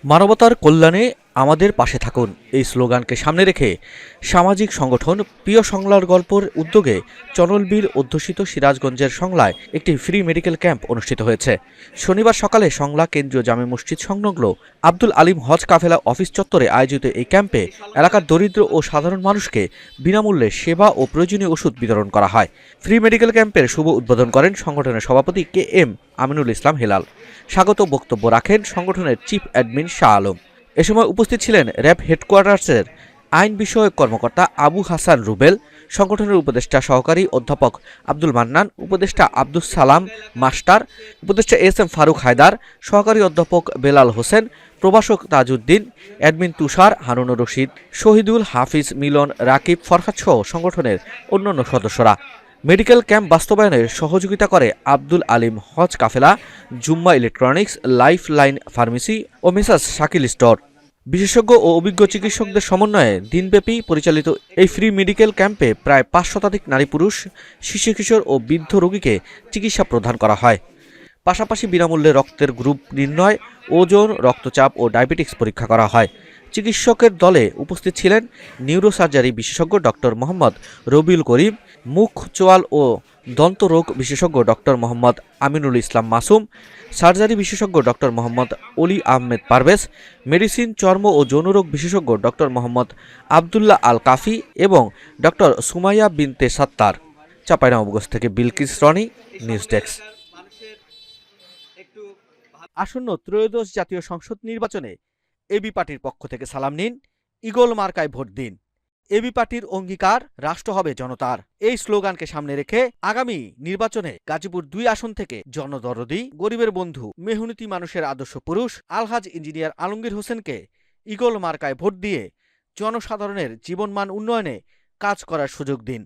মানবতার কল্যাণে আমাদের পাশে থাকুন এই স্লোগানকে সামনে রেখে সামাজিক সংগঠন প্রিয় সংলার গল্পর উদ্যোগে চনলবীর অধ্যুষিত সিরাজগঞ্জের সংলায় একটি ফ্রি মেডিকেল ক্যাম্প অনুষ্ঠিত হয়েছে। শনিবার সকালে সংলা কেন্দ্রীয় জামে মসজিদ সংলগ্ন আব্দুল আলিম হজ কাফেলা অফিস চত্বরে আয়োজিত এই ক্যাম্পে এলাকার দরিদ্র ও সাধারণ মানুষকে বিনামূল্যে সেবা ও প্রয়োজনীয় ওষুধ বিতরণ করা হয়। ফ্রি মেডিকেল ক্যাম্পের শুভ উদ্বোধন করেন সংগঠনের সভাপতি KM আমিনুল ইসলাম হেলাল। স্বাগত বক্তব্য রাখেন সংগঠনের চিফ অ্যাডমিন শাহ আলম। এ সময় উপস্থিত ছিলেন র্যাব হেডকোয়ার্টার্সের আইন বিষয়ক কর্মকর্তা আবু হাসান রুবেল, সংগঠনের উপদেষ্টা সহকারী অধ্যাপক আব্দুল মান্নান, উপদেষ্টা আব্দুস সালাম মাস্টার, উপদেষ্টা SM ফারুক হায়দার, সহকারী অধ্যাপক বেলাল হোসেন, প্রভাষক তাজউদ্দিন, অ্যাডমিন তুষার, হারুনুর রশিদ, শহীদুল হাফিজ, মিলন, রাকিব, ফরহাদ সহ সংগঠনের অন্যান্য সদস্যরা। মেডিকেল ক্যাম্প বাস্তবায়নে সহযোগিতা করে আব্দুল আলিম হজ কাফেলা, জুম্মা ইলেকট্রনিক্স, লাইফ লাইন ফার্মেসি ও মেসার্স শাকিল স্টোর। বিশেষজ্ঞ ও অভিজ্ঞ চিকিৎসকদের সমন্বয়ে দিনব্যাপী পরিচালিত এই ফ্রি মেডিকেল ক্যাম্পে প্রায় 5 শতাধিক নারী পুরুষ, শিশু কিশোর ও বৃদ্ধ রোগীকে চিকিৎসা প্রদান করা হয়। পাশাপাশি বিনামূল্যে রক্তের গ্রুপ নির্ণয়, ওজন, রক্তচাপ ও ডায়াবেটিক্স পরীক্ষা করা হয়। চিকিৎসকের দলে উপস্থিত ছিলেন নিউরোসার্জারি বিশেষজ্ঞ ডক্টর মোহাম্মদ রবিউল করিম, মুখ, চোয়াল ও দন্তরোগ বিশেষজ্ঞ ডক্টর মোহাম্মদ আমিনুল ইসলাম মাসুম, সার্জারি বিশেষজ্ঞ ডক্টর মোহাম্মদ অলি আহমেদ পারভেজ, মেডিসিন, চর্ম ও যৌনরোগ বিশেষজ্ঞ ডক্টর মোহাম্মদ আবদুল্লাহ আল কাফি এবং ডক্টর সুমাইয়া বিনতে সাত্তার। চাঁপাইনবাবগঞ্জ থেকে বিলকিস রনি, নিউজ ডেস্ক। আসন্ন ত্রয়োদশ জাতীয় সংসদ নির্বাচনে এবি পার্টির পক্ষ থেকে সালাম নিন, ঈগল মার্কায় ভোট দিন। এবি পার্টির অঙ্গীকার, রাষ্ট্র হবে জনতার। এই স্লোগানকে সামনে রেখে আগামী নির্বাচনে গাজীপুর 2 আসন থেকে জনদরদি, গরিবের বন্ধু, মেহনতি মানুষের আদর্শ পুরুষ আলহাজ ইঞ্জিনিয়ার আলমগীর হোসেনকে ঈগল মার্কায় ভোট দিয়ে জনসাধারণের জীবনমান উন্নয়নে কাজ করার সুযোগ দিন।